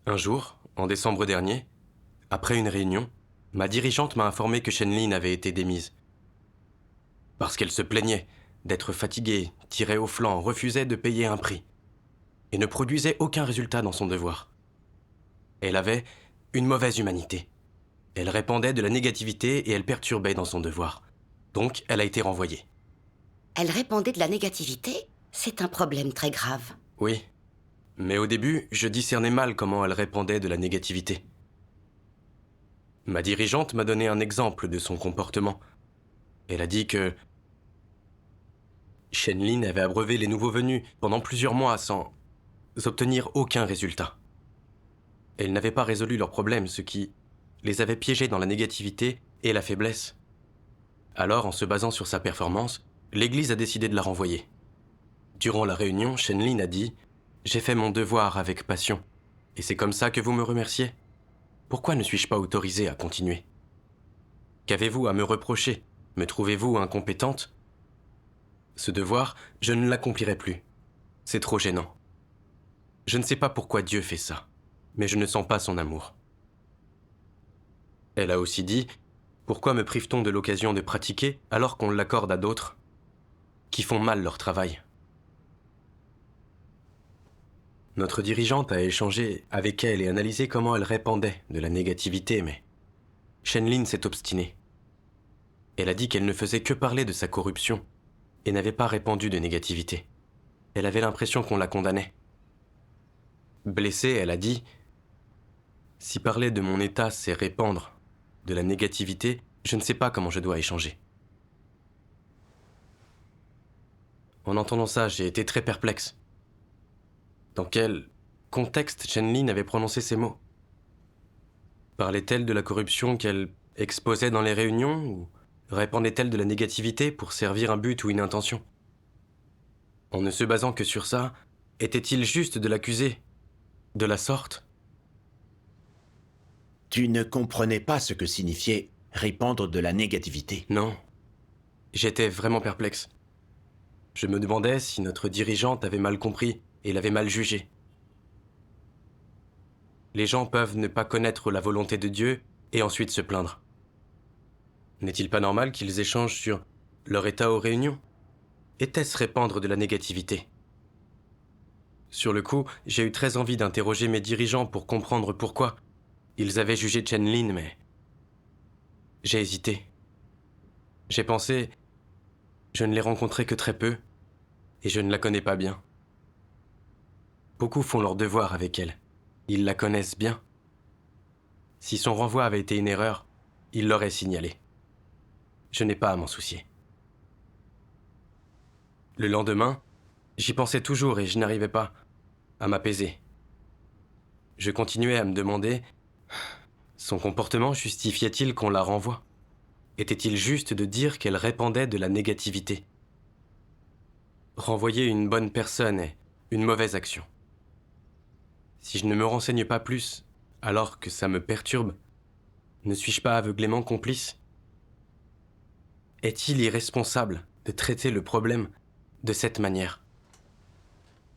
Un jour, en décembre dernier, après une réunion, ma dirigeante m'a informé que Shenlin avait été démise. Parce qu'elle se plaignait d'être fatiguée, tirait au flanc, refusait de payer un prix et ne produisait aucun résultat dans son devoir. Elle avait une mauvaise humanité. Elle répandait de la négativité et elle perturbait dans son devoir. Donc, elle a été renvoyée. Elle répandait de la négativité? C'est un problème très grave. Oui, mais au début, je discernais mal comment elle répandait de la négativité. Ma dirigeante m'a donné un exemple de son comportement. Elle a dit que Shenlin avait abreuvé les nouveaux venus pendant plusieurs mois sans obtenir aucun résultat. Elle n'avait pas résolu leurs problèmes, ce qui les avait piégés dans la négativité et la faiblesse. Alors, en se basant sur sa performance, l'Église a décidé de la renvoyer. Durant la réunion, Shenlin a dit « J'ai fait mon devoir avec passion, et c'est comme ça que vous me remerciez. Pourquoi ne suis-je pas autorisée à continuer? Qu'avez-vous à me reprocher? Me trouvez-vous incompétente? Ce devoir, je ne l'accomplirai plus. C'est trop gênant. Je ne sais pas pourquoi Dieu fait ça, mais je ne sens pas son amour. » Elle a aussi dit « Pourquoi me prive-t-on de l'occasion de pratiquer alors qu'on l'accorde à d'autres qui font mal leur travail ?» Notre dirigeante a échangé avec elle et analysé comment elle répandait de la négativité, mais Shenlin s'est obstinée. Elle a dit qu'elle ne faisait que parler de sa corruption et n'avait pas répandu de négativité. Elle avait l'impression qu'on la condamnait. Blessée, elle a dit « Si parler de mon état, c'est répandre de la négativité, je ne sais pas comment je dois échanger. » En entendant ça, j'ai été très perplexe. Dans quel contexte Shenlin avait prononcé ces mots? Parlait-elle de la corruption qu'elle exposait dans les réunions ou répandait-elle de la négativité pour servir un but ou une intention? En ne se basant que sur ça, était-il juste de l'accuser de la sorte? Tu ne comprenais pas ce que signifiait répandre de la négativité. Non. J'étais vraiment perplexe. Je me demandais si notre dirigeante avait mal compris et l'avait mal jugé. Les gens peuvent ne pas connaître la volonté de Dieu et ensuite se plaindre. N'est-il pas normal qu'ils échangent sur leur état aux réunions? Était-ce répandre de la négativité? Sur le coup, j'ai eu très envie d'interroger mes dirigeants pour comprendre pourquoi ils avaient jugé Shenlin, mais j'ai hésité. J'ai pensé, je ne l'ai rencontrée que très peu et je ne la connais pas bien. Beaucoup font leur devoir avec elle. Ils la connaissent bien. Si son renvoi avait été une erreur, ils l'auraient signalé. Je n'ai pas à m'en soucier. Le lendemain, j'y pensais toujours et je n'arrivais pas à m'apaiser. Je continuais à me demander, son comportement justifiait-il qu'on la renvoie? Était-il juste de dire qu'elle répandait de la négativité? Renvoyer une bonne personne est une mauvaise action. Si je ne me renseigne pas plus, alors que ça me perturbe, ne suis-je pas aveuglément complice? Est-il irresponsable de traiter le problème de cette manière?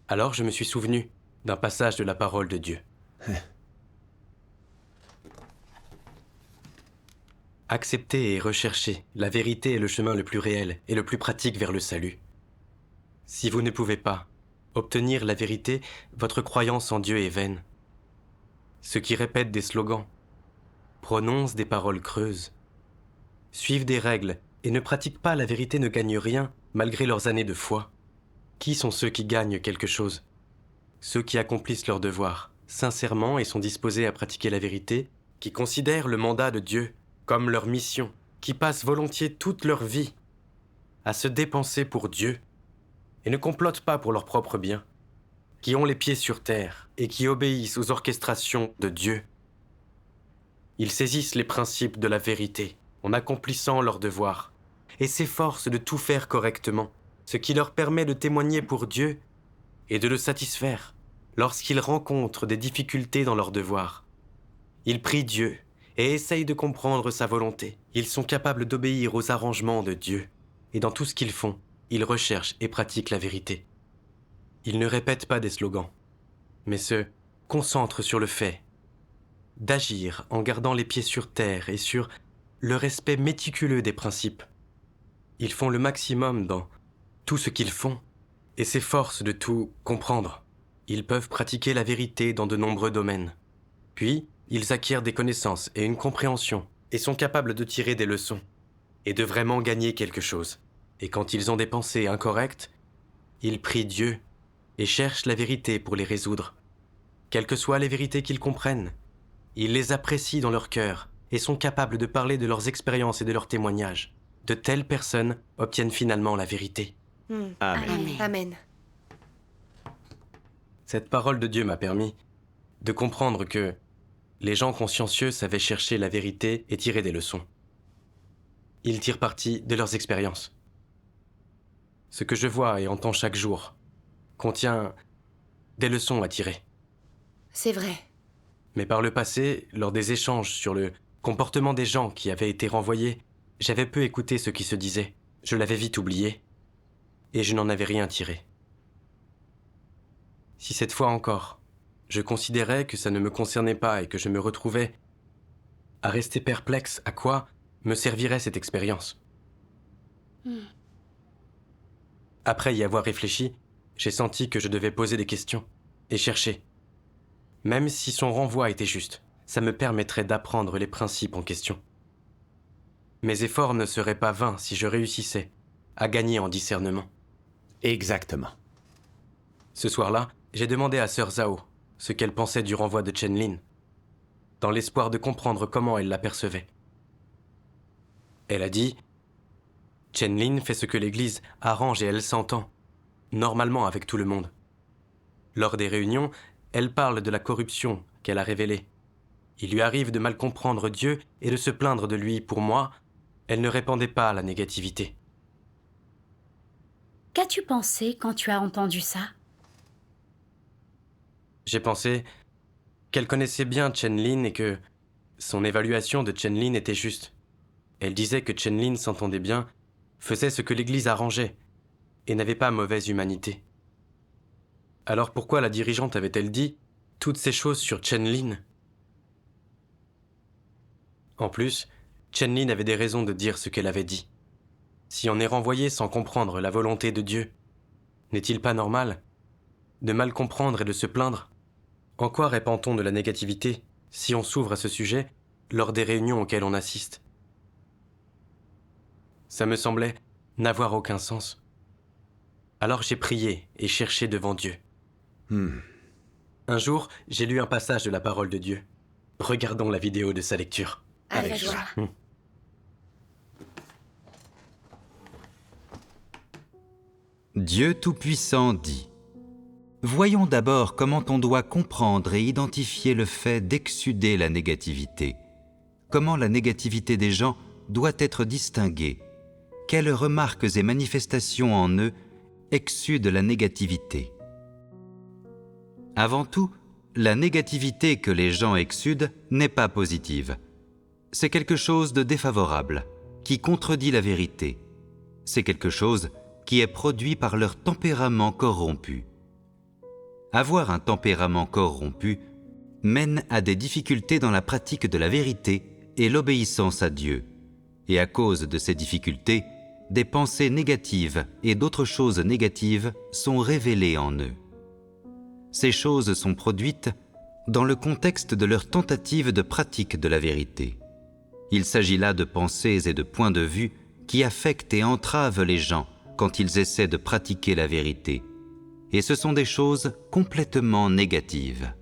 Alors je me suis souvenu d'un passage de la parole de Dieu. Accepter et rechercher la vérité est le chemin le plus réel et le plus pratique vers le salut. Si vous ne pouvez pas obtenir la vérité, votre croyance en Dieu est vaine. Ceux qui répètent des slogans, prononcent des paroles creuses, suivent des règles et ne pratiquent pas la vérité ne gagnent rien malgré leurs années de foi. Qui sont ceux qui gagnent quelque chose? Ceux qui accomplissent leur devoir sincèrement et sont disposés à pratiquer la vérité, qui considèrent le mandat de Dieu comme leur mission, qui passent volontiers toute leur vie à se dépenser pour Dieu et ne complotent pas pour leur propre bien, qui ont les pieds sur terre et qui obéissent aux orchestrations de Dieu. Ils saisissent les principes de la vérité en accomplissant leur devoir et s'efforcent de tout faire correctement, ce qui leur permet de témoigner pour Dieu et de le satisfaire lorsqu'ils rencontrent des difficultés dans leur devoir. Ils prient Dieu et essayent de comprendre sa volonté. Ils sont capables d'obéir aux arrangements de Dieu et dans tout ce qu'ils font, ils recherchent et pratiquent la vérité. Ils ne répètent pas des slogans, mais se concentrent sur le fait d'agir en gardant les pieds sur terre et sur le respect méticuleux des principes. Ils font le maximum dans tout ce qu'ils font et s'efforcent de tout comprendre. Ils peuvent pratiquer la vérité dans de nombreux domaines. Puis, ils acquièrent des connaissances et une compréhension et sont capables de tirer des leçons et de vraiment gagner quelque chose. Et quand ils ont des pensées incorrectes, ils prient Dieu et cherchent la vérité pour les résoudre. Quelles que soient les vérités qu'ils comprennent, ils les apprécient dans leur cœur et sont capables de parler de leurs expériences et de leurs témoignages. De telles personnes obtiennent finalement la vérité. Amen. Amen. Cette parole de Dieu m'a permis de comprendre que les gens consciencieux savaient chercher la vérité et tirer des leçons. Ils tirent parti de leurs expériences. Ce que je vois et entends chaque jour contient des leçons à tirer. C'est vrai. Mais par le passé, lors des échanges sur le comportement des gens qui avaient été renvoyés, j'avais peu écouté ce qui se disait. Je l'avais vite oublié et je n'en avais rien tiré. Si cette fois encore, je considérais que ça ne me concernait pas et que je me retrouvais à rester perplexe, à quoi me servirait cette expérience ? Après y avoir réfléchi, j'ai senti que je devais poser des questions et chercher. Même si son renvoi était juste, ça me permettrait d'apprendre les principes en question. Mes efforts ne seraient pas vains si je réussissais à gagner en discernement. Exactement. Ce soir-là, j'ai demandé à Sœur Zhao ce qu'elle pensait du renvoi de Chen Lin, dans l'espoir de comprendre comment elle l'apercevait. Elle a dit « Chen Lin fait ce que l'Église arrange et elle s'entend, normalement avec tout le monde. Lors des réunions, elle parle de la corruption qu'elle a révélée. Il lui arrive de mal comprendre Dieu et de se plaindre de lui. Pour moi, elle ne répandait pas la négativité. » Qu'as-tu pensé quand tu as entendu ça? J'ai pensé qu'elle connaissait bien Chen Lin et que son évaluation de Chen Lin était juste. Elle disait que Chen Lin s'entendait bien, faisait ce que l'Église arrangeait et n'avait pas mauvaise humanité. Alors pourquoi la dirigeante avait-elle dit toutes ces choses sur Chen Lin? En plus, Chen Lin avait des raisons de dire ce qu'elle avait dit. Si on est renvoyé sans comprendre la volonté de Dieu, n'est-il pas normal de mal comprendre et de se plaindre? En quoi répand-on de la négativité si on s'ouvre à ce sujet lors des réunions auxquelles on assiste? Ça me semblait n'avoir aucun sens. Alors j'ai prié et cherché devant Dieu. Un jour, j'ai lu un passage de la parole de Dieu. Regardons la vidéo de sa lecture. Avec joie. Dieu Tout-Puissant dit : voyons d'abord comment on doit comprendre et identifier le fait d'exsuder la négativité. Comment la négativité des gens doit être distinguée. Quelles remarques et manifestations en eux exsudent la négativité. Avant tout, la négativité que les gens exsudent n'est pas positive. C'est quelque chose de défavorable, qui contredit la vérité. C'est quelque chose qui est produit par leur tempérament corrompu. Avoir un tempérament corrompu mène à des difficultés dans la pratique de la vérité et l'obéissance à Dieu. Et à cause de ces difficultés, des pensées négatives et d'autres choses négatives sont révélées en eux. Ces choses sont produites dans le contexte de leur tentative de pratique de la vérité. Il s'agit là de pensées et de points de vue qui affectent et entravent les gens quand ils essaient de pratiquer la vérité. Et ce sont des choses complètement négatives.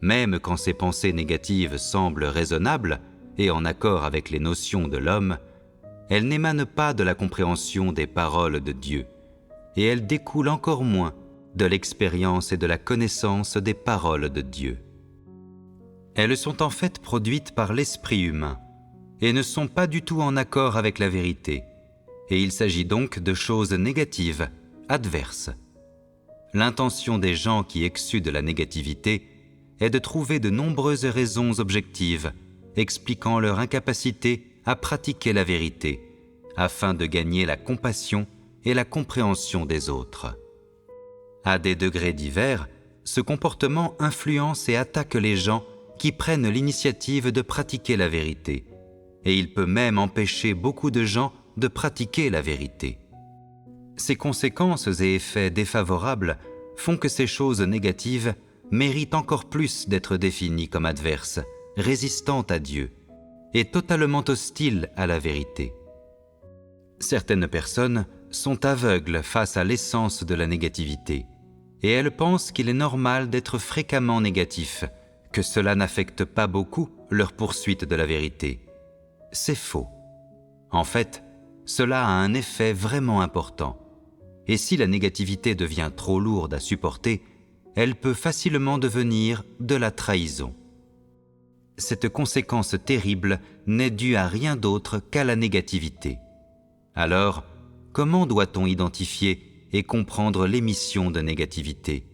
Même quand ces pensées négatives semblent raisonnables et en accord avec les notions de l'homme, elles n'émanent pas de la compréhension des paroles de Dieu, et elles découlent encore moins de l'expérience et de la connaissance des paroles de Dieu. Elles sont en fait produites par l'esprit humain, et ne sont pas du tout en accord avec la vérité, et il s'agit donc de choses négatives, adverses. L'intention des gens qui exsudent la négativité est de trouver de nombreuses raisons objectives expliquant leur incapacité à pratiquer la vérité, afin de gagner la compassion et la compréhension des autres. À des degrés divers, ce comportement influence et attaque les gens qui prennent l'initiative de pratiquer la vérité, et il peut même empêcher beaucoup de gens de pratiquer la vérité. Ces conséquences et effets défavorables font que ces choses négatives méritent encore plus d'être définies comme adverses, résistantes à Dieu, et totalement hostiles à la vérité. Certaines personnes sont aveugles face à l'essence de la négativité, et elles pensent qu'il est normal d'être fréquemment négatif, que cela n'affecte pas beaucoup leur poursuite de la vérité. C'est faux. En fait, cela a un effet vraiment important. Et si la négativité devient trop lourde à supporter, elle peut facilement devenir de la trahison. Cette conséquence terrible n'est due à rien d'autre qu'à la négativité. Alors, comment doit-on identifier et comprendre l'émission de négativité?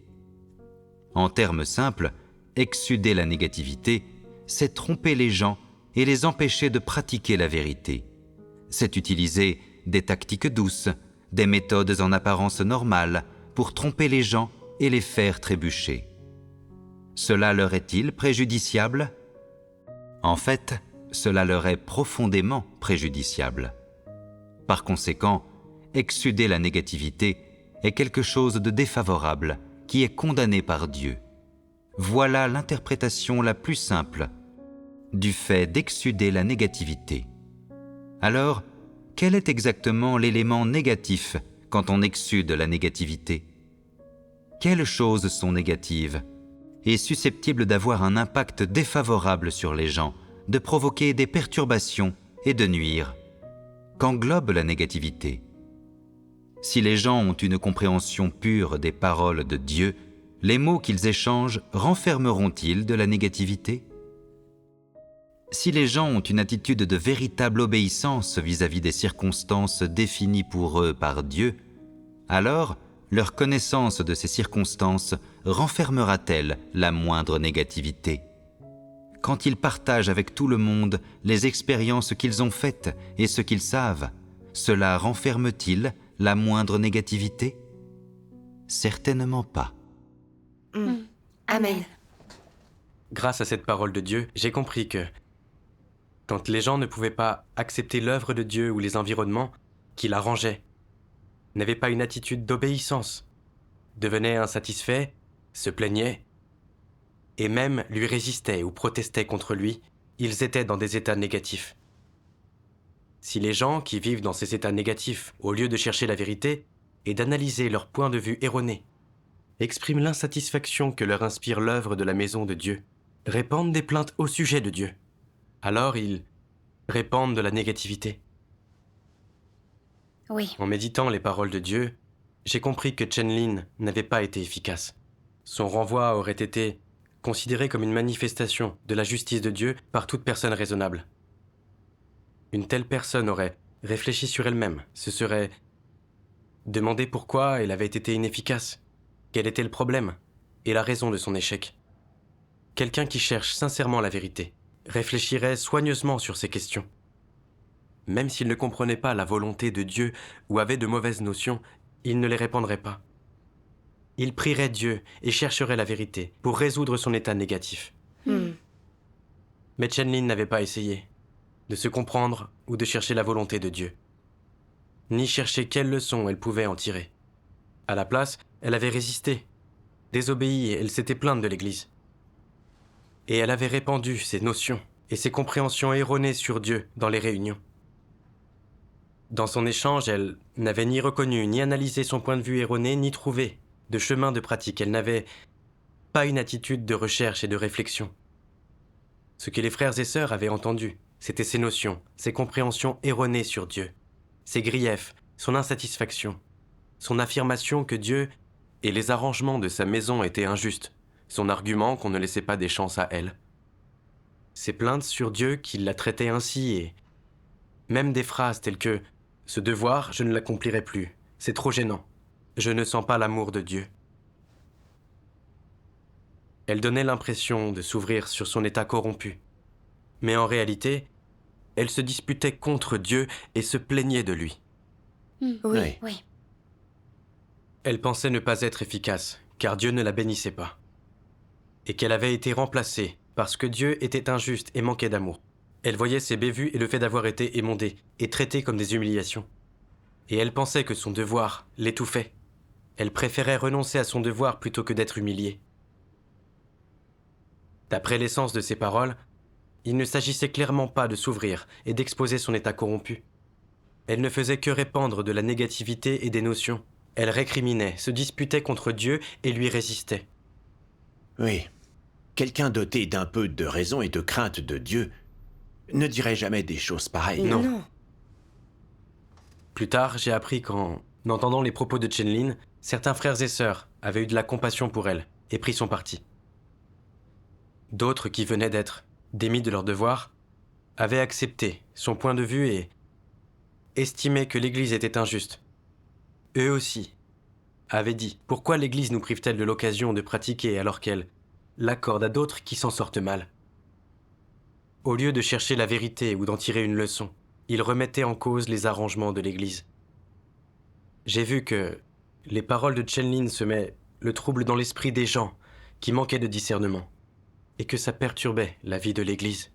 En termes simples, exsuder la négativité, c'est tromper les gens et les empêcher de pratiquer la vérité. C'est utiliser des tactiques douces, des méthodes en apparence normales pour tromper les gens et les faire trébucher. Cela leur est-il préjudiciable? En fait, cela leur est profondément préjudiciable. Par conséquent, exsuder la négativité est quelque chose de défavorable qui est condamné par Dieu. Voilà l'interprétation la plus simple du fait d'exsuder la négativité. Alors, quel est exactement l'élément négatif quand on exsude la négativité? Quelles choses sont négatives et susceptibles d'avoir un impact défavorable sur les gens, de provoquer des perturbations et de nuire? Qu'englobe la négativité? Si les gens ont une compréhension pure des paroles de Dieu, les mots qu'ils échangent renfermeront-ils de la négativité? Si les gens ont une attitude de véritable obéissance vis-à-vis des circonstances définies pour eux par Dieu, alors leur connaissance de ces circonstances renfermera-t-elle la moindre négativité? Quand ils partagent avec tout le monde les expériences qu'ils ont faites et ce qu'ils savent, cela renferme-t-il la moindre négativité? Certainement pas. Amen. Grâce à cette parole de Dieu, j'ai compris que quand les gens ne pouvaient pas accepter l'œuvre de Dieu ou les environnements qui l'arrangeaient, n'avaient pas une attitude d'obéissance, devenaient insatisfaits, se plaignaient, et même lui résistaient ou protestaient contre lui, ils étaient dans des états négatifs. Si les gens qui vivent dans ces états négatifs, au lieu de chercher la vérité et d'analyser leur point de vue erroné, expriment l'insatisfaction que leur inspire l'œuvre de la maison de Dieu, répandent des plaintes au sujet de Dieu, alors ils répandent de la négativité. Oui. En méditant les paroles de Dieu, j'ai compris que Chen-Lin n'avait pas été efficace. Son renvoi aurait été considéré comme une manifestation de la justice de Dieu par toute personne raisonnable. Une telle personne aurait réfléchi sur elle-même, se serait demandé pourquoi elle avait été inefficace, quel était le problème et la raison de son échec. Quelqu'un qui cherche sincèrement la vérité réfléchirait soigneusement sur ces questions. Même s'il ne comprenait pas la volonté de Dieu ou avait de mauvaises notions, il ne les répandrait pas. Il prierait Dieu et chercherait la vérité pour résoudre son état négatif. Mais Chen-Lin n'avait pas essayé de se comprendre ou de chercher la volonté de Dieu, ni chercher quelles leçons elle pouvait en tirer. À la place, elle avait résisté, désobéi et elle s'était plainte de l'Église. Et elle avait répandu ses notions et ses compréhensions erronées sur Dieu dans les réunions. Dans son échange, elle n'avait ni reconnu ni analysé son point de vue erroné, ni trouvé de chemin de pratique. Elle n'avait pas une attitude de recherche et de réflexion. Ce que les frères et sœurs avaient entendu, c'était ses notions, ses compréhensions erronées sur Dieu, ses griefs, son insatisfaction, son affirmation que Dieu et les arrangements de sa maison étaient injustes, son argument qu'on ne laissait pas des chances à elle. Ses plaintes sur Dieu qu'il la traitait ainsi et même des phrases telles que « Ce devoir, je ne l'accomplirai plus, c'est trop gênant, je ne sens pas l'amour de Dieu ». Elle donnait l'impression de s'ouvrir sur son état corrompu. Mais en réalité, elle se disputait contre Dieu et se plaignait de lui. Oui. Oui. Elle pensait ne pas être efficace, car Dieu ne la bénissait pas. et qu'elle avait été remplacée parce que Dieu était injuste et manquait d'amour. Elle voyait ses bévues et le fait d'avoir été émondée et traitée comme des humiliations. Et elle pensait que son devoir l'étouffait. Elle préférait renoncer à son devoir plutôt que d'être humiliée. D'après l'essence de ces paroles, il ne s'agissait clairement pas de s'ouvrir et d'exposer son état corrompu. Elle ne faisait que répandre de la négativité et des notions. Elle récriminait, se disputait contre Dieu et lui résistait. Oui, quelqu'un doté d'un peu de raison et de crainte de Dieu ne dirait jamais des choses pareilles. Non. Plus tard, j'ai appris qu'en entendant les propos de Chen-Lin, certains frères et sœurs avaient eu de la compassion pour elle et pris son parti. D'autres qui venaient d'être démis de leur devoir avaient accepté son point de vue et estimé que l'Église était injuste. Eux aussi avaient dit « Pourquoi l'Église nous prive-t-elle de l'occasion de pratiquer alors qu'elle l'accorde à d'autres qui s'en sortent mal ?» Au lieu de chercher la vérité ou d'en tirer une leçon, ils remettaient en cause les arrangements de l'Église. J'ai vu que les paroles de Chen-Lin semaient le trouble dans l'esprit des gens qui manquaient de discernement et que ça perturbait la vie de l'Église.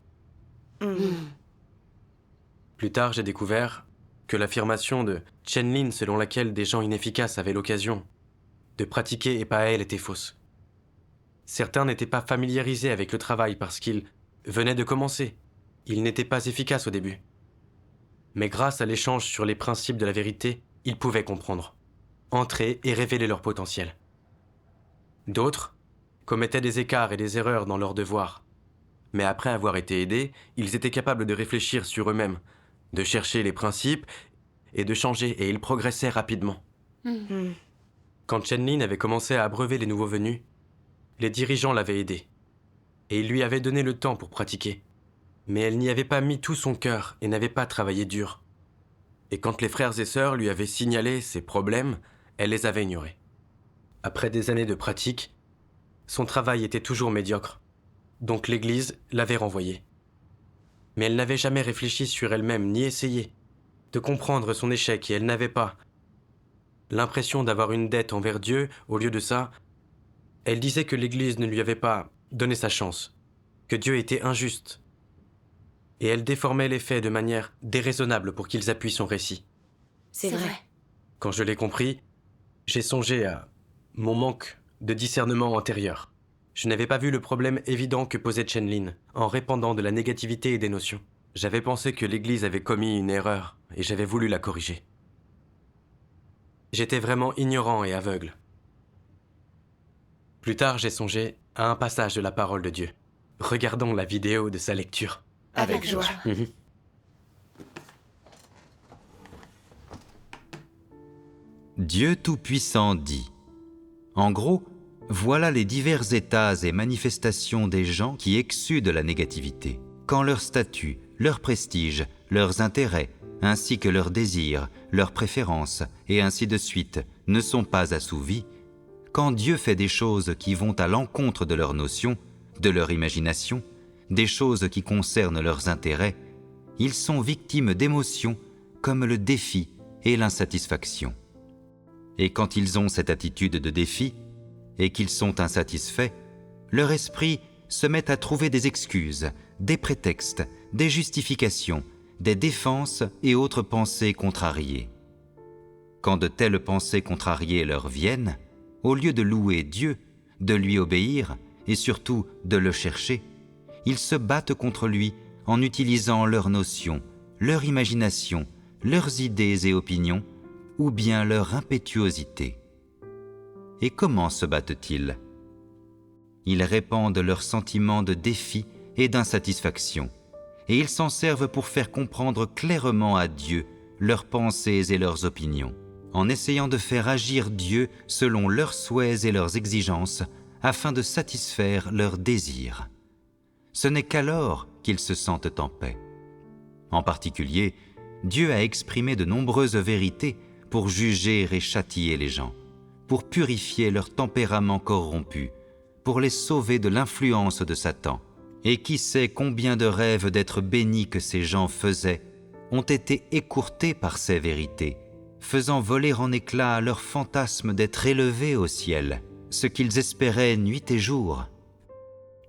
Plus tard, j'ai découvert que l'affirmation de Chen-Lin selon laquelle des gens inefficaces avaient l'occasion de pratiquer et pas elle était fausse. Certains n'étaient pas familiarisés avec le travail parce qu'ils venaient de commencer. Ils n'étaient pas efficaces au début. Mais grâce à l'échange sur les principes de la vérité, ils pouvaient comprendre, entrer et révéler leur potentiel. D'autres commettaient des écarts et des erreurs dans leurs devoirs. Mais après avoir été aidés, ils étaient capables de réfléchir sur eux-mêmes, de chercher les principes et de changer, et ils progressaient rapidement. Quand Chen-Lin avait commencé à abreuver les nouveaux venus, les dirigeants l'avaient aidé, et ils lui avaient donné le temps pour pratiquer. Mais elle n'y avait pas mis tout son cœur et n'avait pas travaillé dur. Et quand les frères et sœurs lui avaient signalé ses problèmes, elle les avait ignorés. Après des années de pratique, son travail était toujours médiocre, donc l'Église l'avait renvoyée. Mais elle n'avait jamais réfléchi sur elle-même ni essayé de comprendre son échec et elle n'avait pas l'impression d'avoir une dette envers Dieu. Au lieu de ça, elle disait que l'Église ne lui avait pas donné sa chance, que Dieu était injuste. Et elle déformait les faits de manière déraisonnable pour qu'ils appuient son récit. C'est vrai. Quand je l'ai compris, j'ai songé à mon manque de discernement antérieur. Je n'avais pas vu le problème évident que posait Chen-Lin en répandant de la négativité et des notions. J'avais pensé que l'Église avait commis une erreur et j'avais voulu la corriger. J'étais vraiment ignorant et aveugle. Plus tard, j'ai songé à un passage de la parole de Dieu. Regardons la vidéo de sa lecture. Avec joie. Dieu Tout-Puissant dit. En gros, voilà les divers états et manifestations des gens qui exsudent la négativité. Quand leur statut, leur prestige, leurs intérêts, ainsi que leurs désirs, leurs préférences, et ainsi de suite, ne sont pas assouvis, quand Dieu fait des choses qui vont à l'encontre de leurs notions, de leur imagination, des choses qui concernent leurs intérêts, ils sont victimes d'émotions comme le défi et l'insatisfaction. Et quand ils ont cette attitude de défi, et qu'ils sont insatisfaits, leur esprit se met à trouver des excuses, des prétextes, des justifications, des défenses et autres pensées contrariées. Quand de telles pensées contrariées leur viennent, au lieu de louer Dieu, de lui obéir et surtout de le chercher, ils se battent contre lui en utilisant leurs notions, leur imagination, leurs idées et opinions, ou bien leur impétuosité. Et comment se battent-ils ? Ils répandent leurs sentiments de défi et d'insatisfaction, et ils s'en servent pour faire comprendre clairement à Dieu leurs pensées et leurs opinions, en essayant de faire agir Dieu selon leurs souhaits et leurs exigences, afin de satisfaire leurs désirs. Ce n'est qu'alors qu'ils se sentent en paix. En particulier, Dieu a exprimé de nombreuses vérités pour juger et châtier les gens, pour purifier leur tempérament corrompu, pour les sauver de l'influence de Satan. Et qui sait combien de rêves d'être bénis que ces gens faisaient ont été écourtés par ces vérités, faisant voler en éclats leur fantasme d'être élevés au ciel, ce qu'ils espéraient nuit et jour.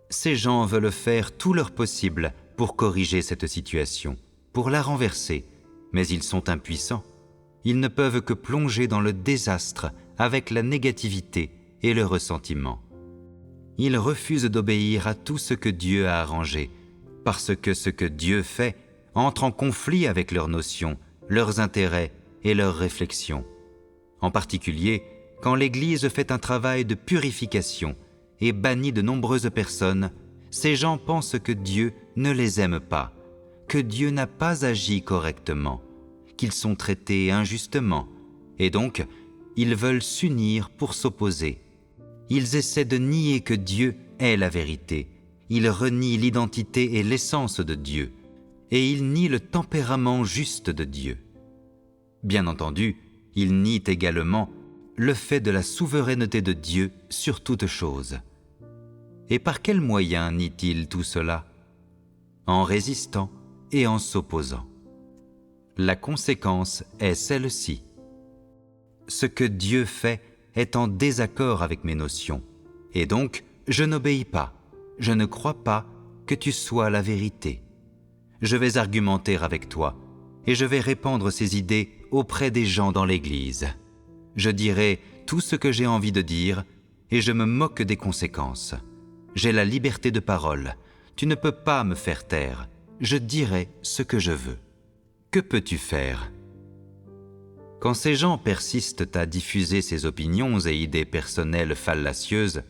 Ces gens veulent faire tout leur possible pour corriger cette situation, pour la renverser, mais ils sont impuissants. Ils ne peuvent que plonger dans le désastre avec la négativité et le ressentiment. Ils refusent d'obéir à tout ce que Dieu a arrangé, parce que ce que Dieu fait entre en conflit avec leurs notions, leurs intérêts et leurs réflexions. En particulier, quand l'Église fait un travail de purification et bannit de nombreuses personnes, ces gens pensent que Dieu ne les aime pas, que Dieu n'a pas agi correctement, qu'ils sont traités injustement, et donc ils veulent s'unir pour s'opposer. Ils essaient de nier que Dieu est la vérité, ils renient l'identité et l'essence de Dieu, et ils nient le tempérament juste de Dieu. Bien entendu, ils nient également le fait de la souveraineté de Dieu sur toute chose. Et par quels moyens nie-t-il tout cela? En résistant et en s'opposant. La conséquence est celle-ci. Ce que Dieu fait est en désaccord avec mes notions, et donc je n'obéis pas, je ne crois pas que tu sois la vérité. Je vais argumenter avec toi, et je vais répandre ces idées auprès des gens dans l'Église. Je dirai tout ce que j'ai envie de dire, et je me moque des conséquences. J'ai la liberté de parole, tu ne peux pas me faire taire, je dirai ce que je veux. Que peux-tu faire? Quand ces gens persistent à diffuser ces opinions et idées personnelles fallacieuses,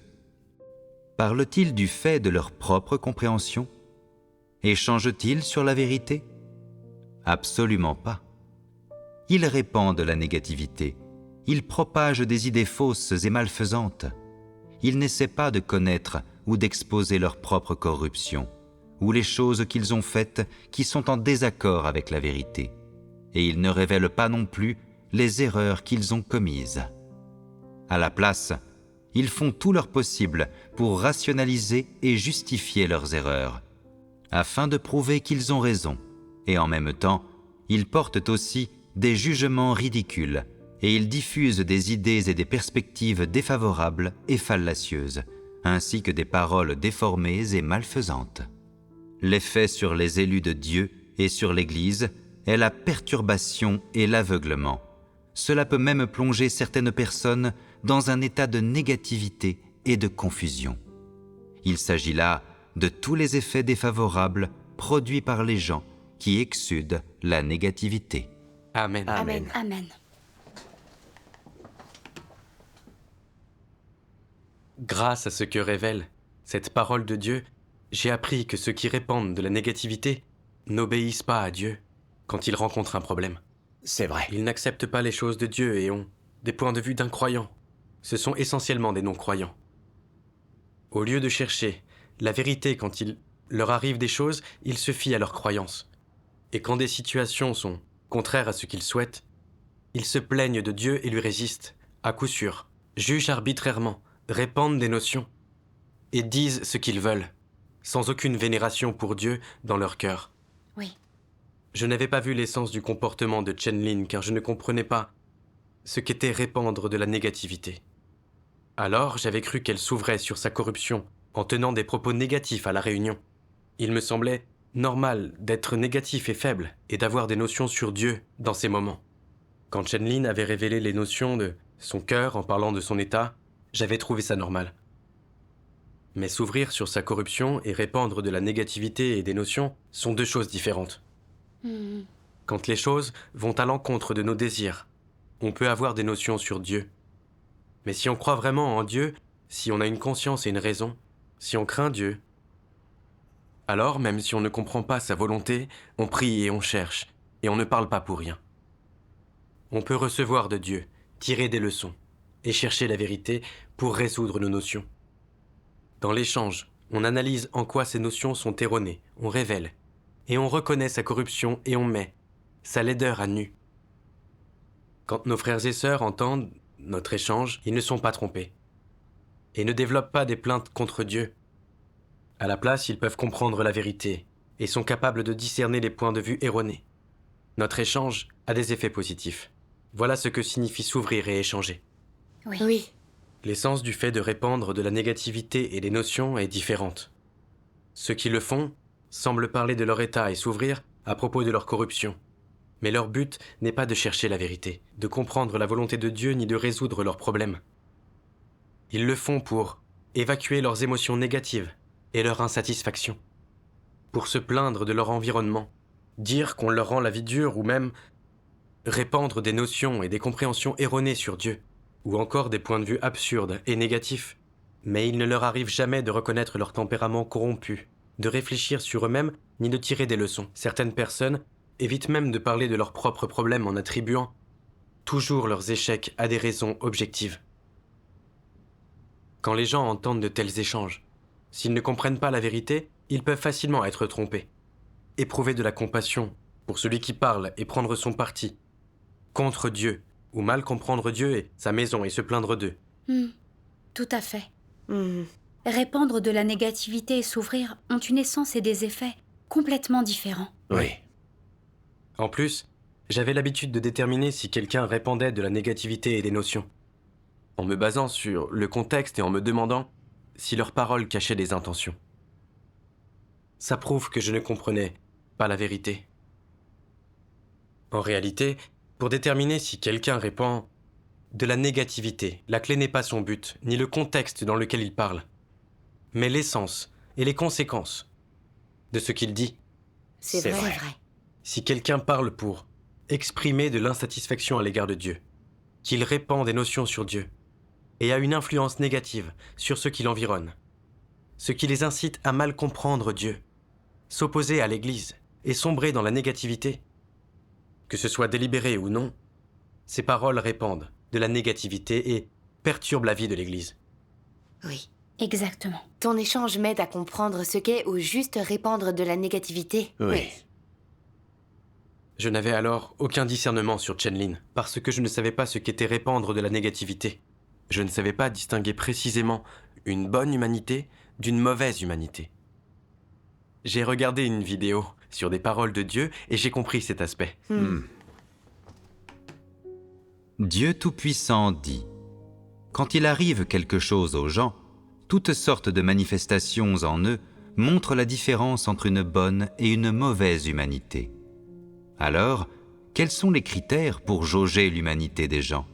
parlent-ils du fait de leur propre compréhension? Échangent-ils sur la vérité? Absolument pas. Ils répandent la négativité, ils propagent des idées fausses et malfaisantes. Ils n'essaient pas de connaître ou d'exposer leur propre corruption, ou les choses qu'ils ont faites qui sont en désaccord avec la vérité, et ils ne révèlent pas non plus les erreurs qu'ils ont commises. À la place, ils font tout leur possible pour rationaliser et justifier leurs erreurs, afin de prouver qu'ils ont raison, et en même temps, ils portent aussi des jugements ridicules, et ils diffusent des idées et des perspectives défavorables et fallacieuses, ainsi que des paroles déformées et malfaisantes. L'effet sur les élus de Dieu et sur l'Église est la perturbation et l'aveuglement. Cela peut même plonger certaines personnes dans un état de négativité et de confusion. Il s'agit là de tous les effets défavorables produits par les gens qui exsudent la négativité. Amen. Amen. Amen. Grâce à ce que révèle cette parole de Dieu, j'ai appris que ceux qui répandent de la négativité n'obéissent pas à Dieu quand ils rencontrent un problème. C'est vrai. Ils n'acceptent pas les choses de Dieu et ont des points de vue d'incroyants. Ce sont essentiellement des non-croyants. Au lieu de chercher la vérité quand il leur arrive des choses, ils se fient à leurs croyances. Et quand des situations sont contraires à ce qu'ils souhaitent, ils se plaignent de Dieu et lui résistent, à coup sûr, jugent arbitrairement, répandent des notions et disent ce qu'ils veulent, sans aucune vénération pour Dieu dans leur cœur. Oui. Je n'avais pas vu l'essence du comportement de Chen Lin car je ne comprenais pas ce qu'était répandre de la négativité. Alors j'avais cru qu'elle s'ouvrait sur sa corruption en tenant des propos négatifs à la réunion. Il me semblait normal d'être négatif et faible et d'avoir des notions sur Dieu dans ces moments. Quand Chen Lin avait révélé les notions de son cœur en parlant de son état, j'avais trouvé ça normal. Mais s'ouvrir sur sa corruption et répandre de la négativité et des notions sont deux choses différentes. Quand les choses vont à l'encontre de nos désirs, on peut avoir des notions sur Dieu. Mais si on croit vraiment en Dieu, si on a une conscience et une raison, si on craint Dieu, alors même si on ne comprend pas sa volonté, on prie et on cherche, et on ne parle pas pour rien. On peut recevoir de Dieu, tirer des leçons, et chercher la vérité pour résoudre nos notions. Dans l'échange, on analyse en quoi ces notions sont erronées, on révèle, et on reconnaît sa corruption et on met sa laideur à nu. Quand nos frères et sœurs entendent notre échange, ils ne sont pas trompés, et ne développent pas des plaintes contre Dieu. À la place, ils peuvent comprendre la vérité, et sont capables de discerner les points de vue erronés. Notre échange a des effets positifs. Voilà ce que signifie s'ouvrir et échanger. Oui. Oui. L'essence du fait de répandre de la négativité et des notions est différente. Ceux qui le font semblent parler de leur état et s'ouvrir à propos de leur corruption. Mais leur but n'est pas de chercher la vérité, de comprendre la volonté de Dieu ni de résoudre leurs problèmes. Ils le font pour évacuer leurs émotions négatives et leur insatisfaction, pour se plaindre de leur environnement, dire qu'on leur rend la vie dure ou même répandre des notions et des compréhensions erronées sur Dieu, ou encore des points de vue absurdes et négatifs. Mais il ne leur arrive jamais de reconnaître leur tempérament corrompu, de réfléchir sur eux-mêmes ni de tirer des leçons. Certaines personnes évitent même de parler de leurs propres problèmes en attribuant toujours leurs échecs à des raisons objectives. Quand les gens entendent de tels échanges, s'ils ne comprennent pas la vérité, ils peuvent facilement être trompés. Éprouver de la compassion pour celui qui parle et prendre son parti contre Dieu, ou mal comprendre Dieu et sa maison et se plaindre d'eux. Tout à fait. Répandre de la négativité et s'ouvrir ont une essence et des effets complètement différents. Oui. En plus, j'avais l'habitude de déterminer si quelqu'un répandait de la négativité et des notions, en me basant sur le contexte et en me demandant si leurs paroles cachaient des intentions. Ça prouve que je ne comprenais pas la vérité. En réalité, pour déterminer si quelqu'un répand de la négativité, la clé n'est pas son but, ni le contexte dans lequel il parle, mais l'essence et les conséquences de ce qu'il dit. C'est vrai. Si quelqu'un parle pour exprimer de l'insatisfaction à l'égard de Dieu, qu'il répand des notions sur Dieu, et a une influence négative sur ceux qui l'environnent, ce qui les incite à mal comprendre Dieu, s'opposer à l'Église et sombrer dans la négativité, que ce soit délibéré ou non, ces paroles répandent de la négativité et perturbent la vie de l'Église. Oui. Exactement. Ton échange m'aide à comprendre ce qu'est au juste répandre de la négativité. Oui. Je n'avais alors aucun discernement sur Chen-Lin, parce que je ne savais pas ce qu'était répandre de la négativité. Je ne savais pas distinguer précisément une bonne humanité d'une mauvaise humanité. J'ai regardé une vidéo sur des paroles de Dieu et j'ai compris cet aspect. Dieu Tout-Puissant dit « Quand il arrive quelque chose aux gens, toutes sortes de manifestations en eux montrent la différence entre une bonne et une mauvaise humanité. Alors, quels sont les critères pour jauger l'humanité des gens ?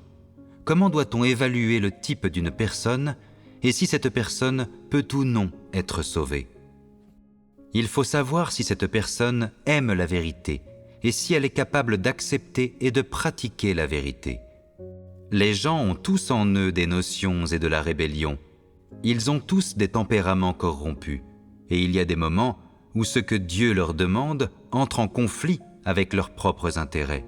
Comment doit-on évaluer le type d'une personne et si cette personne peut ou non être sauvée ? Il faut savoir si cette personne aime la vérité et si elle est capable d'accepter et de pratiquer la vérité. Les gens ont tous en eux des notions et de la rébellion. Ils ont tous des tempéraments corrompus et il y a des moments où ce que Dieu leur demande entre en conflit avec leurs propres intérêts.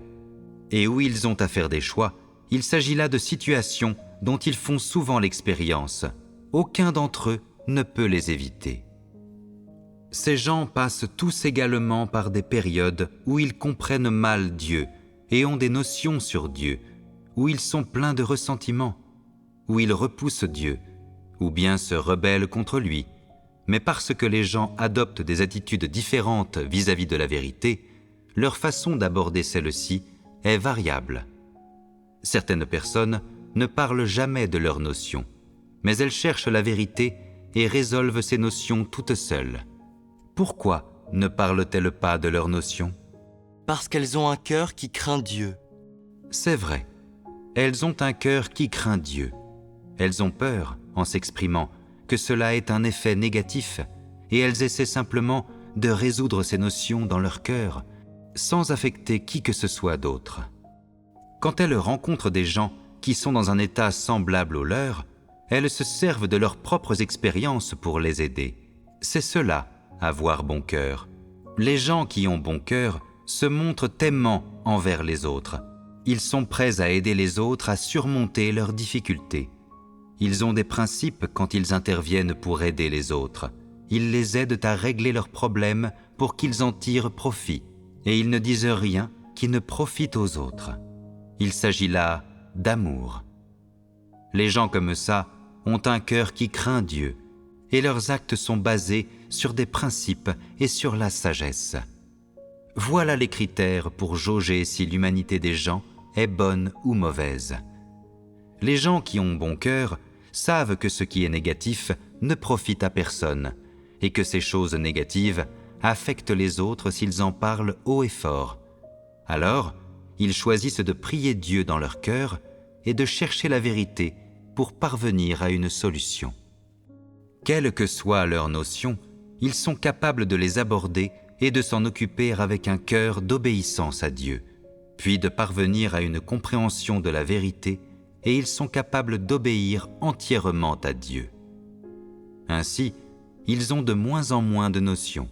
Et où ils ont à faire des choix, il s'agit là de situations dont ils font souvent l'expérience. Aucun d'entre eux ne peut les éviter. Ces gens passent tous également par des périodes où ils comprennent mal Dieu et ont des notions sur Dieu, où ils sont pleins de ressentiments, où ils repoussent Dieu, ou bien se rebellent contre lui. Mais parce que les gens adoptent des attitudes différentes vis-à-vis de la vérité, leur façon d'aborder celle-ci est variable. Certaines personnes ne parlent jamais de leurs notions, mais elles cherchent la vérité et résolvent ces notions toutes seules. Pourquoi ne parlent-elles pas de leurs notions ? Parce qu'elles ont un cœur qui craint Dieu. C'est vrai, elles ont un cœur qui craint Dieu. Elles ont peur, en s'exprimant, que cela ait un effet négatif, et elles essaient simplement de résoudre ces notions dans leur cœur, sans affecter qui que ce soit d'autre. Quand elles rencontrent des gens qui sont dans un état semblable au leur, elles se servent de leurs propres expériences pour les aider. C'est cela, avoir bon cœur. Les gens qui ont bon cœur se montrent aimants envers les autres. Ils sont prêts à aider les autres à surmonter leurs difficultés. Ils ont des principes quand ils interviennent pour aider les autres. Ils les aident à régler leurs problèmes pour qu'ils en tirent profit. Et ils ne disent rien qui ne profite aux autres. Il s'agit là d'amour. Les gens comme ça ont un cœur qui craint Dieu, et leurs actes sont basés sur des principes et sur la sagesse. Voilà les critères pour jauger si l'humanité des gens est bonne ou mauvaise. Les gens qui ont bon cœur savent que ce qui est négatif ne profite à personne, et que ces choses négatives affectent les autres s'ils en parlent haut et fort. Alors, ils choisissent de prier Dieu dans leur cœur et de chercher la vérité pour parvenir à une solution. Quelle que soit leur notion, ils sont capables de les aborder et de s'en occuper avec un cœur d'obéissance à Dieu, puis de parvenir à une compréhension de la vérité, et ils sont capables d'obéir entièrement à Dieu. Ainsi, ils ont de moins en moins de notions,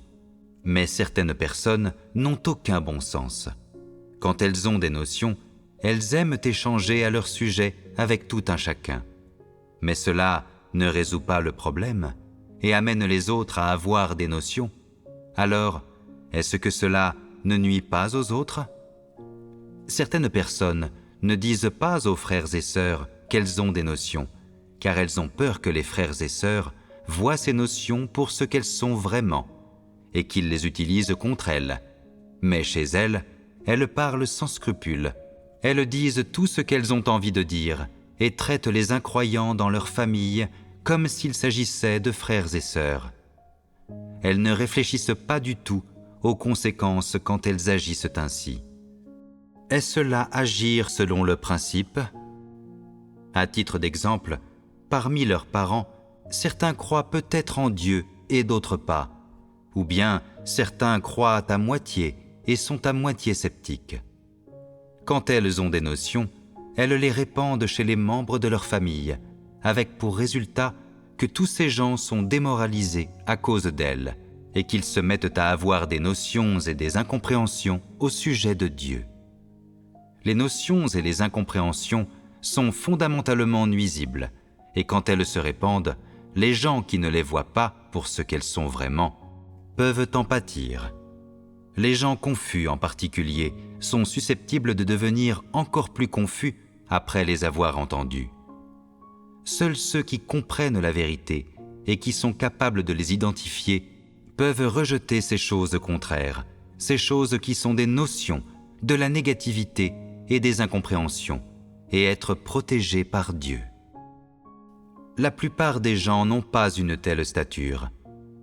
mais certaines personnes n'ont aucun bon sens. Quand elles ont des notions, elles aiment échanger à leur sujet avec tout un chacun. Mais cela ne résout pas le problème et amène les autres à avoir des notions. Alors, est-ce que cela ne nuit pas aux autres? Certaines personnes ne disent pas aux frères et sœurs qu'elles ont des notions, car elles ont peur que les frères et sœurs voient ces notions pour ce qu'elles sont vraiment et qu'ils les utilisent contre elles. Mais chez elles parlent sans scrupule. Elles disent tout ce qu'elles ont envie de dire et traitent les incroyants dans leur famille comme s'il s'agissait de frères et sœurs. Elles ne réfléchissent pas du tout aux conséquences quand elles agissent ainsi. Est-ce là agir selon le principe? À titre d'exemple, parmi leurs parents, certains croient peut-être en Dieu et d'autres pas, ou bien certains croient à moitié et sont à moitié sceptiques. Quand elles ont des notions, elles les répandent chez les membres de leur famille, avec pour résultat que tous ces gens sont démoralisés à cause d'elles et qu'ils se mettent à avoir des notions et des incompréhensions au sujet de Dieu. Les notions et les incompréhensions sont fondamentalement nuisibles, et quand elles se répandent, les gens qui ne les voient pas pour ce qu'elles sont vraiment peuvent en pâtir. Les gens confus en particulier sont susceptibles de devenir encore plus confus après les avoir entendus. Seuls ceux qui comprennent la vérité et qui sont capables de les identifier peuvent rejeter ces choses contraires, ces choses qui sont des notions, de la négativité et des incompréhensions, et être protégés par Dieu. La plupart des gens n'ont pas une telle stature.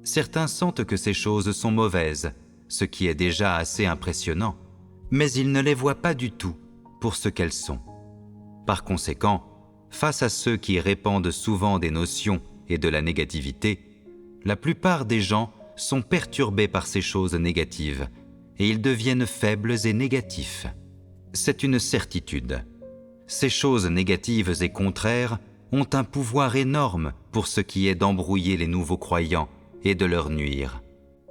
Certains sentent que ces choses sont mauvaises, ce qui est déjà assez impressionnant, mais ils ne les voient pas du tout pour ce qu'elles sont. Par conséquent, face à ceux qui répandent souvent des notions et de la négativité, la plupart des gens sont perturbés par ces choses négatives et ils deviennent faibles et négatifs. C'est une certitude. Ces choses négatives et contraires ont un pouvoir énorme pour ce qui est d'embrouiller les nouveaux croyants et de leur nuire.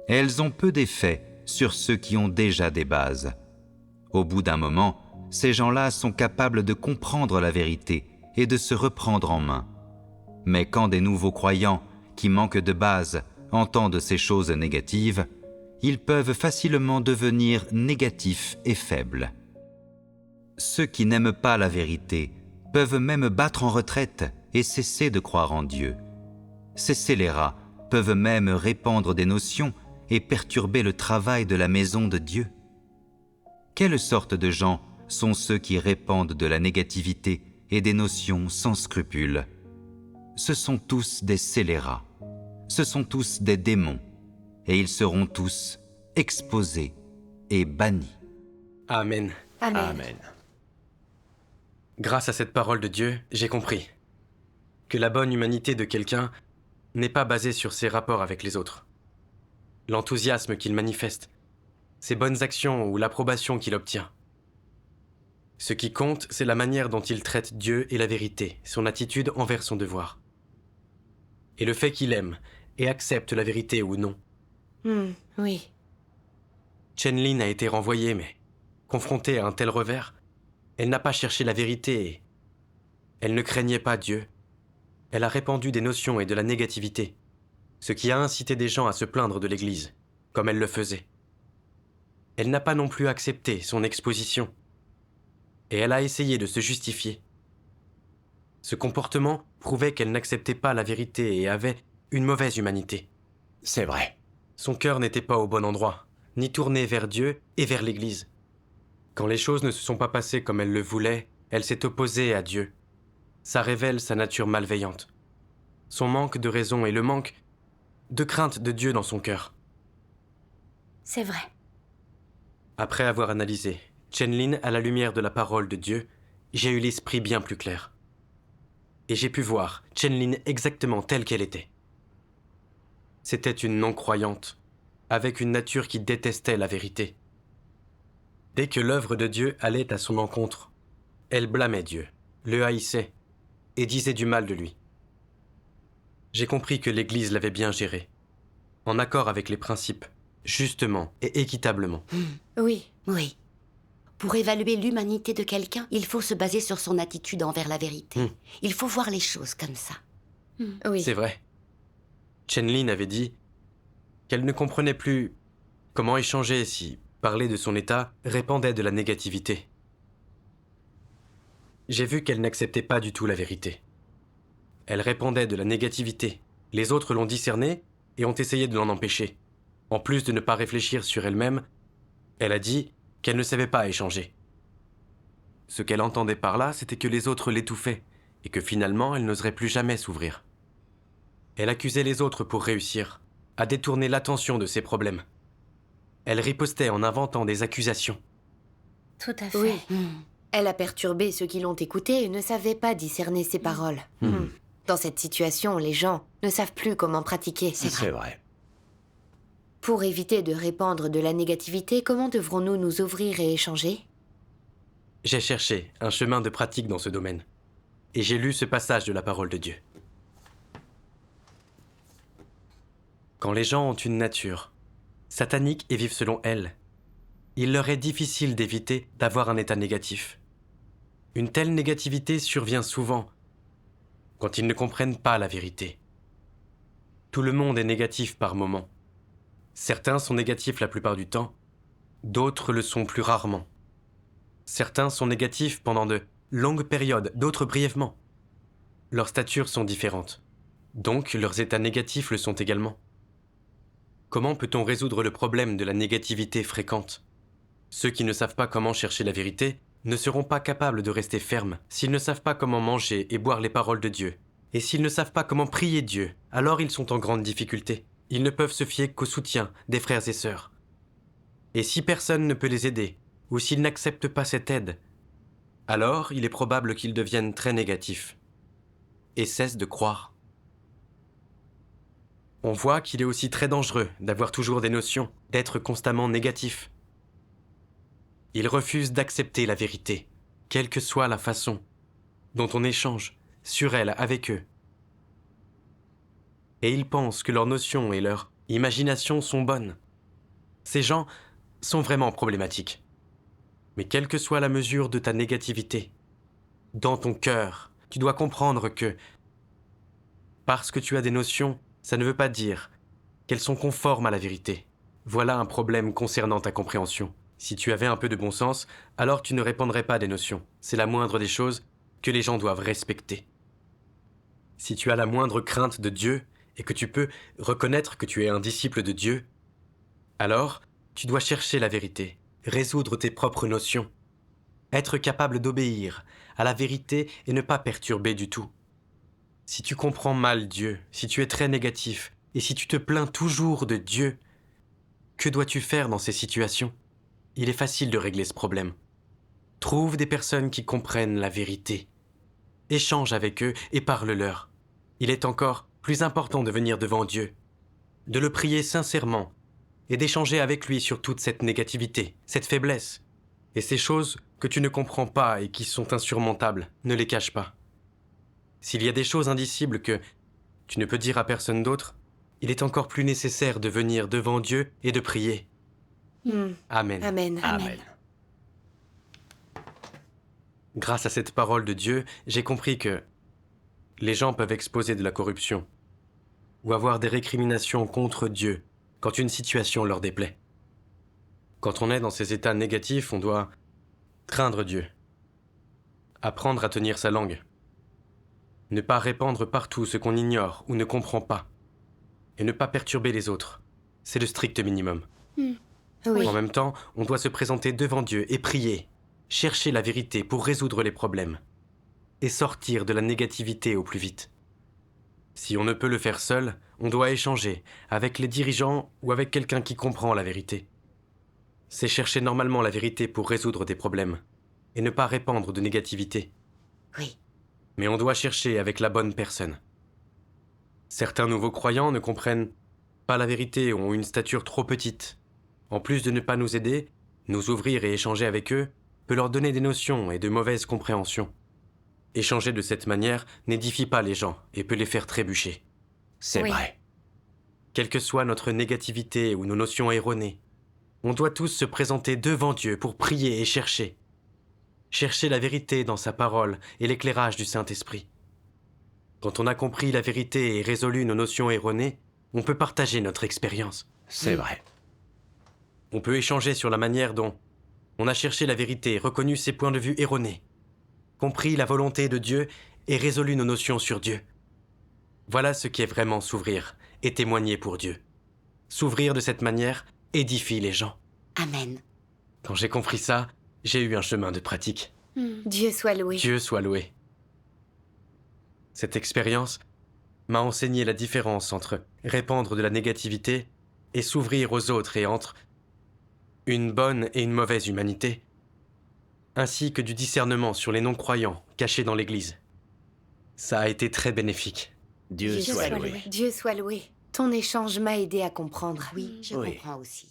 Elles ont peu d'effet sur ceux qui ont déjà des bases. Au bout d'un moment, ces gens-là sont capables de comprendre la vérité et de se reprendre en main. Mais quand des nouveaux croyants qui manquent de base entendent ces choses négatives, ils peuvent facilement devenir négatifs et faibles. Ceux qui n'aiment pas la vérité peuvent même battre en retraite et cesser de croire en Dieu. Ces scélérats peuvent même répandre des notions et perturber le travail de la maison de Dieu. Quelle sorte de gens sont ceux qui répandent de la négativité et des notions sans scrupules? Ce sont tous des scélérats, ce sont tous des démons, et ils seront tous exposés et bannis. Amen. Amen. Amen. Grâce à cette parole de Dieu, j'ai compris que la bonne humanité de quelqu'un n'est pas basée sur ses rapports avec les autres. L'enthousiasme qu'il manifeste, ses bonnes actions ou l'approbation qu'il obtient. Ce qui compte, c'est la manière dont il traite Dieu et la vérité, son attitude envers son devoir. Et le fait qu'il aime et accepte la vérité ou non. Oui. Chen Lin a été renvoyée, mais confrontée à un tel revers, elle n'a pas cherché la vérité et elle ne craignait pas Dieu. Elle a répandu des notions et de la négativité, ce qui a incité des gens à se plaindre de l'Église, comme elle le faisait. Elle n'a pas non plus accepté son exposition, et elle a essayé de se justifier. Ce comportement prouvait qu'elle n'acceptait pas la vérité et avait une mauvaise humanité. C'est vrai. Son cœur n'était pas au bon endroit, ni tourné vers Dieu et vers l'Église. Quand les choses ne se sont pas passées comme elle le voulait, elle s'est opposée à Dieu. Ça révèle sa nature malveillante, son manque de raison et le manque de crainte de Dieu dans son cœur. C'est vrai. Après avoir analysé Chen-Lin à la lumière de la parole de Dieu, j'ai eu l'esprit bien plus clair. Et j'ai pu voir Chen-Lin exactement telle qu'elle était. C'était une non-croyante, avec une nature qui détestait la vérité. Dès que l'œuvre de Dieu allait à son encontre, elle blâmait Dieu, le haïssait et disait du mal de lui. J'ai compris que l'Église l'avait bien géré, en accord avec les principes, justement et équitablement. Oui. Oui. Pour évaluer l'humanité de quelqu'un, il faut se baser sur son attitude envers la vérité. Il faut voir les choses comme ça. Oui. C'est vrai. Chen-Lin avait dit qu'elle ne comprenait plus comment échanger si parler de son état répandait de la négativité. J'ai vu qu'elle n'acceptait pas du tout la vérité. Elle répandait de la négativité. Les autres l'ont discerné et ont essayé de l'en empêcher. En plus de ne pas réfléchir sur elle-même, elle a dit qu'elle ne savait pas échanger. Ce qu'elle entendait par là, c'était que les autres l'étouffaient et que finalement, elle n'oserait plus jamais s'ouvrir. Elle accusait les autres pour réussir, à détourner l'attention de ses problèmes. Elle ripostait en inventant des accusations. Tout à fait. Oui. Elle a perturbé ceux qui l'ont écoutée et ne savait pas discerner ses paroles. Dans cette situation, les gens ne savent plus comment pratiquer. C'est vrai. Pour éviter de répandre de la négativité, comment devrons-nous nous ouvrir et échanger? J'ai cherché un chemin de pratique dans ce domaine. Et j'ai lu ce passage de la parole de Dieu. Quand les gens ont une nature satanique et vivent selon elle, il leur est difficile d'éviter d'avoir un état négatif. Une telle négativité survient souvent quand ils ne comprennent pas la vérité. Tout le monde est négatif par moments. Certains sont négatifs la plupart du temps, d'autres le sont plus rarement. Certains sont négatifs pendant de longues périodes, d'autres brièvement. Leurs statures sont différentes, donc leurs états négatifs le sont également. Comment peut-on résoudre le problème de la négativité fréquente? Ceux qui ne savent pas comment chercher la vérité ne seront pas capables de rester fermes s'ils ne savent pas comment manger et boire les paroles de Dieu. Et s'ils ne savent pas comment prier Dieu, alors ils sont en grande difficulté. Ils ne peuvent se fier qu'au soutien des frères et sœurs. Et si personne ne peut les aider, ou s'ils n'acceptent pas cette aide, alors il est probable qu'ils deviennent très négatifs et cessent de croire. On voit qu'il est aussi très dangereux d'avoir toujours des notions, d'être constamment négatif. Ils refusent d'accepter la vérité, quelle que soit la façon dont on échange sur elle avec eux. Et ils pensent que leurs notions et leur imagination sont bonnes. Ces gens sont vraiment problématiques. Mais quelle que soit la mesure de ta négativité, dans ton cœur, tu dois comprendre que parce que tu as des notions, ça ne veut pas dire qu'elles sont conformes à la vérité. Voilà un problème concernant ta compréhension. Si tu avais un peu de bon sens, alors tu ne répandrais pas des notions. C'est la moindre des choses que les gens doivent respecter. Si tu as la moindre crainte de Dieu et que tu peux reconnaître que tu es un disciple de Dieu, alors tu dois chercher la vérité, résoudre tes propres notions, être capable d'obéir à la vérité et ne pas perturber du tout. Si tu comprends mal Dieu, si tu es très négatif et si tu te plains toujours de Dieu, que dois-tu faire dans ces situations? Il est facile de régler ce problème. Trouve des personnes qui comprennent la vérité. Échange avec eux et parle-leur. Il est encore plus important de venir devant Dieu, de le prier sincèrement et d'échanger avec lui sur toute cette négativité, cette faiblesse. Et ces choses que tu ne comprends pas et qui sont insurmontables, ne les cache pas. S'il y a des choses indicibles que tu ne peux dire à personne d'autre, il est encore plus nécessaire de venir devant Dieu et de prier. Amen. Amen. Amen. Grâce à cette parole de Dieu, j'ai compris que les gens peuvent exposer de la corruption ou avoir des récriminations contre Dieu quand une situation leur déplaît. Quand on est dans ces états négatifs, on doit craindre Dieu, apprendre à tenir sa langue, ne pas répandre partout ce qu'on ignore ou ne comprend pas, et ne pas perturber les autres. C'est le strict minimum. Oui. En même temps, on doit se présenter devant Dieu et prier, chercher la vérité pour résoudre les problèmes, et sortir de la négativité au plus vite. Si on ne peut le faire seul, on doit échanger avec les dirigeants ou avec quelqu'un qui comprend la vérité. C'est chercher normalement la vérité pour résoudre des problèmes et ne pas répandre de négativité. Oui. Mais on doit chercher avec la bonne personne. Certains nouveaux croyants ne comprennent pas la vérité ou ont une stature trop petite. En plus de ne pas nous aider, nous ouvrir et échanger avec eux peut leur donner des notions et de mauvaises compréhensions. Échanger de cette manière n'édifie pas les gens et peut les faire trébucher. C'est Oui. vrai. Quelle que soit notre négativité ou nos notions erronées, on doit tous se présenter devant Dieu pour prier et chercher. Chercher la vérité dans sa parole et l'éclairage du Saint-Esprit. Quand on a compris la vérité et résolu nos notions erronées, on peut partager notre expérience. C'est vrai. On peut échanger sur la manière dont on a cherché la vérité, reconnu ses points de vue erronés, compris la volonté de Dieu et résolu nos notions sur Dieu. Voilà ce qui est vraiment s'ouvrir et témoigner pour Dieu. S'ouvrir de cette manière édifie les gens. Amen. Quand j'ai compris ça, j'ai eu un chemin de pratique. Dieu soit loué. Dieu soit loué. Cette expérience m'a enseigné la différence entre répandre de la négativité et s'ouvrir aux autres et entre une bonne et une mauvaise humanité, ainsi que du discernement sur les non-croyants cachés dans l'Église. Ça a été très bénéfique. Dieu soit loué. Dieu soit loué. Ton échange m'a aidé à comprendre. Oui, je Oui. comprends aussi.